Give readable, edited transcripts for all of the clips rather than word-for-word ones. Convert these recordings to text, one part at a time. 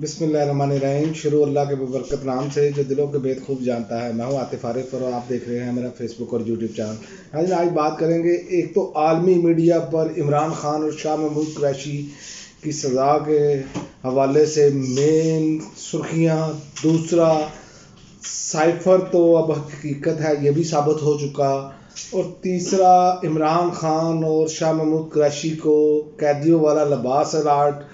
بسم اللہ الرحمن الرحیم۔ شروع اللہ کے ببرکت نام سے جو دلوں کے بید خوب جانتا ہے۔ میں ہوں عاطف عارف اور آپ دیکھ رہے ہیں میرا فیس بک اور یوٹیوب چینل۔ آج بات کریں گے ایک تو عالمی میڈیا پر عمران خان اور شاہ محمود قریشی کی سزا کے حوالے سے مین سرخیاں، دوسرا سائفر تو اب حقیقت ہے یہ بھی ثابت ہو چکا، اور تیسرا عمران خان اور شاہ محمود قریشی کو قیدیوں والا لباس الاٹ،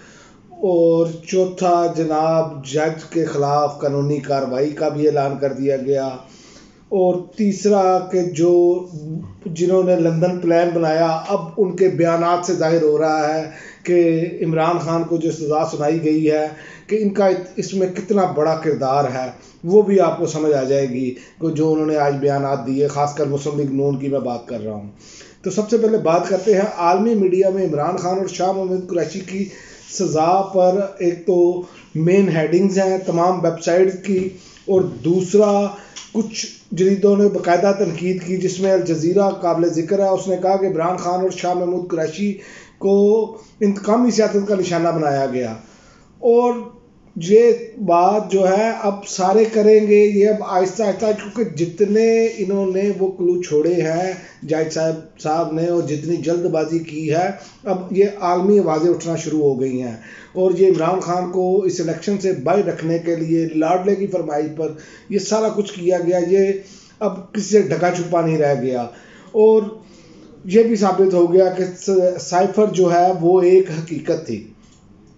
اور چوتھا جناب جج کے خلاف قانونی کارروائی کا بھی اعلان کر دیا گیا، اور تیسرا کہ جنہوں نے لندن پلان بنایا اب ان کے بیانات سے ظاہر ہو رہا ہے کہ عمران خان کو جو سزا سنائی گئی ہے کہ ان کا اس میں کتنا بڑا کردار ہے، وہ بھی آپ کو سمجھ آ جائے گی کہ جو انہوں نے آج بیانات دیے، خاص کر مسلم لیگ نون کی میں بات کر رہا ہوں۔ تو سب سے پہلے بات کرتے ہیں عالمی میڈیا میں عمران خان اور شاہ محمود قریشی کی سزا پر۔ ایک تو مین ہیڈنگز ہیں تمام ویب سائٹس کی، اور دوسرا کچھ جریدوں نے باقاعدہ تنقید کی جس میں الجزیرہ قابل ذکر ہے۔ اس نے کہا کہ عمران خان اور شاہ محمود قریشی کو انتقامی سیاست کا نشانہ بنایا گیا، اور یہ بات جو ہے اب سارے کریں گے یہ اب آہستہ آہستہ، کیونکہ جتنے انہوں نے وہ کلو چھوڑے ہیں جج صاحب نے، اور جتنی جلد بازی کی ہے، اب یہ عالمی آوازیں اٹھنا شروع ہو گئی ہیں، اور یہ عمران خان کو اس الیکشن سے باہر رکھنے کے لیے لاڈلے کی فرمائش پر یہ سارا کچھ کیا گیا، یہ اب کسی سے ڈھکا چھپا نہیں رہ گیا۔ اور یہ بھی ثابت ہو گیا کہ سائفر جو ہے وہ ایک حقیقت تھی،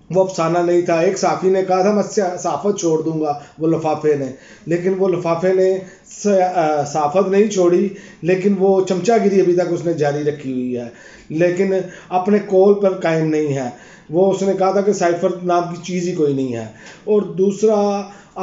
وہ افسانہ نہیں تھا۔ ایک صحافی نے کہا تھا میں صحافت چھوڑ دوں گا، وہ لفافے نے، لیکن وہ لفافے نے صحافت نہیں چھوڑی، لیکن وہ چمچہ گیری ابھی تک اس نے جاری رکھی ہوئی ہے، لیکن اپنے قول پر قائم نہیں ہے۔ وہ اس نے کہا تھا کہ سائفر نام کی چیز ہی کوئی نہیں ہے۔ اور دوسرا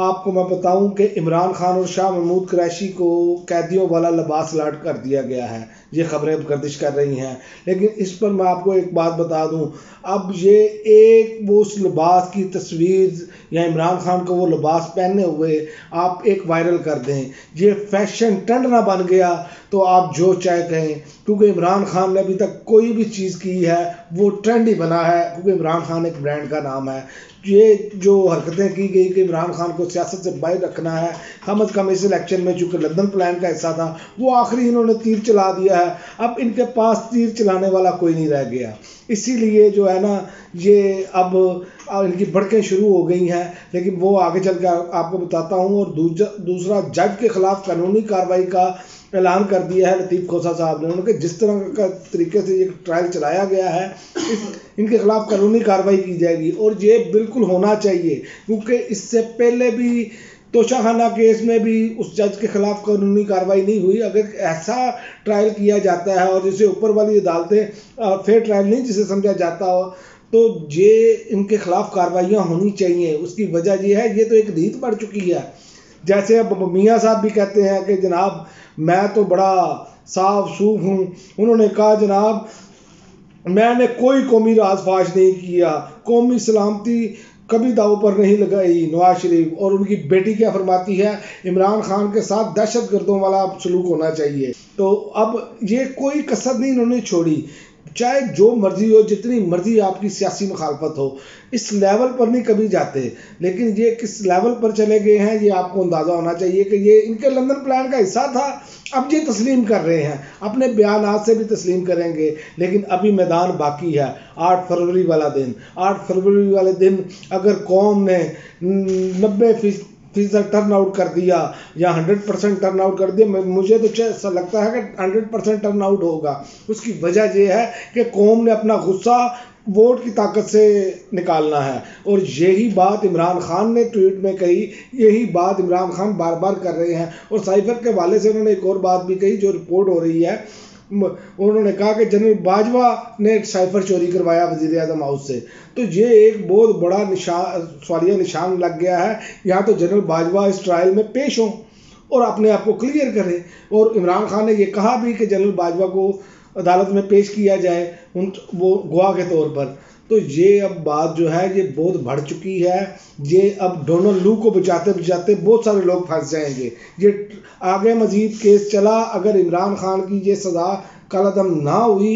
آپ کو میں بتاؤں کہ عمران خان اور شاہ محمود قریشی کو قیدیوں والا لباس الاٹ کر دیا گیا ہے، یہ خبریں گردش کر رہی ہیں، لیکن اس پر میں آپ کو ایک بات بتا دوں، اب یہ ایک وہ اس لباس کی تصویر یا عمران خان کو وہ لباس پہنے ہوئے آپ ایک وائرل کر دیں، یہ فیشن ٹرینڈ نہ بن گیا تو آپ جو چاہے کہیں، کیونکہ عمران خان نے ابھی تک کوئی بھی چیز کی ہے وہ ٹرینڈ ہی بنا ہے، کیونکہ عمران خان ایک برانڈ کا نام ہے۔ یہ جو حرکتیں کی گئی کہ عمران خان کو سیاست سے باہر رکھنا ہے، کم از کم اس الیکشن میں چونکہ لندن پلان کا حصہ تھا، وہ آخری انہوں نے تیر چلا دیا ہے، اب ان کے پاس تیر چلانے والا کوئی نہیں رہ گیا، اسی لیے جو ہے نا یہ اب ان کی بھڑکیں شروع ہو گئی ہیں، لیکن وہ آگے چل کے آپ کو بتاتا ہوں۔ اور دوسرا جج کے خلاف قانونی کارروائی کا اعلان کر دیا ہے لطیف کھوسہ صاحب نے، انہوں نے کہ جس طرح کا طریقے سے یہ ٹرائل چلایا گیا ہے ان کے خلاف قانونی کارروائی کی جائے گی، اور یہ بالکل ہونا چاہیے، کیونکہ اس سے پہلے بھی توشہ خانہ کیس میں بھی اس جج کے خلاف قانونی کارروائی نہیں ہوئی۔ اگر ایسا ٹرائل کیا جاتا ہے اور جسے اوپر والی عدالتیں فیئر ٹرائل نہیں جسے سمجھا جاتا ہو، تو یہ ان کے خلاف کارروائیاں ہونی چاہیے۔ اس کی وجہ یہ ہے یہ تو ایک ریت پڑ چکی ہے، جیسے اب میاں صاحب بھی کہتے ہیں کہ جناب میں تو بڑا صاف سوف ہوں، انہوں نے کہا جناب میں نے کوئی قومی راز فاش نہیں کیا، قومی سلامتی کبھی داؤ پر نہیں لگائی نواز شریف، اور ان کی بیٹی کیا فرماتی ہے عمران خان کے ساتھ دہشت گردوں والا سلوک ہونا چاہیے۔ تو اب یہ کوئی کسر نہیں انہوں نے چھوڑی، چاہے جو مرضی ہو، جتنی مرضی آپ کی سیاسی مخالفت ہو، اس لیول پر نہیں کبھی جاتے، لیکن یہ کس لیول پر چلے گئے ہیں یہ آپ کو اندازہ ہونا چاہیے کہ یہ ان کے لندن پلان کا حصہ تھا۔ اب یہ تسلیم کر رہے ہیں، اپنے بیانات سے بھی تسلیم کریں گے، لیکن ابھی میدان باقی ہے۔ 8 فروری والے دن اگر قوم نے 90% ٹرن آؤٹ کر دیا یا 100% ٹرن آؤٹ کر دیا، مجھے تو ایسا لگتا ہے کہ 100% ٹرن آؤٹ ہوگا۔ اس کی وجہ یہ ہے کہ قوم نے اپنا غصہ ووٹ کی طاقت سے نکالنا ہے، اور یہی بات عمران خان نے ٹویٹ میں کہی، یہی بات عمران خان بار بار کر رہے ہیں۔ اور سائفر کے حوالے سے انہوں نے ایک اور بات بھی کہی جو رپورٹ ہو رہی ہے، انہوں نے کہا کہ جنرل باجوہ نے سائفر چوری کروایا وزیر اعظم ہاؤس سے، تو یہ ایک بہت بڑا سوالیہ نشان لگ گیا ہے۔ یہاں تو جنرل باجوہ اس ٹرائل میں پیش ہوں اور اپنے آپ کو کلیئر کریں، اور عمران خان نے یہ کہا بھی کہ جنرل باجوہ کو عدالت میں پیش کیا جائے وہ گواہ کے طور پر۔ تو یہ اب بات جو ہے یہ بہت بڑھ چکی ہے، یہ اب ڈونلڈ لو کو بچاتے بچاتے بہت سارے لوگ پھنس جائیں گے۔ یہ آگے مزید کیس چلا، اگر عمران خان کی یہ سزا کالعدم نہ ہوئی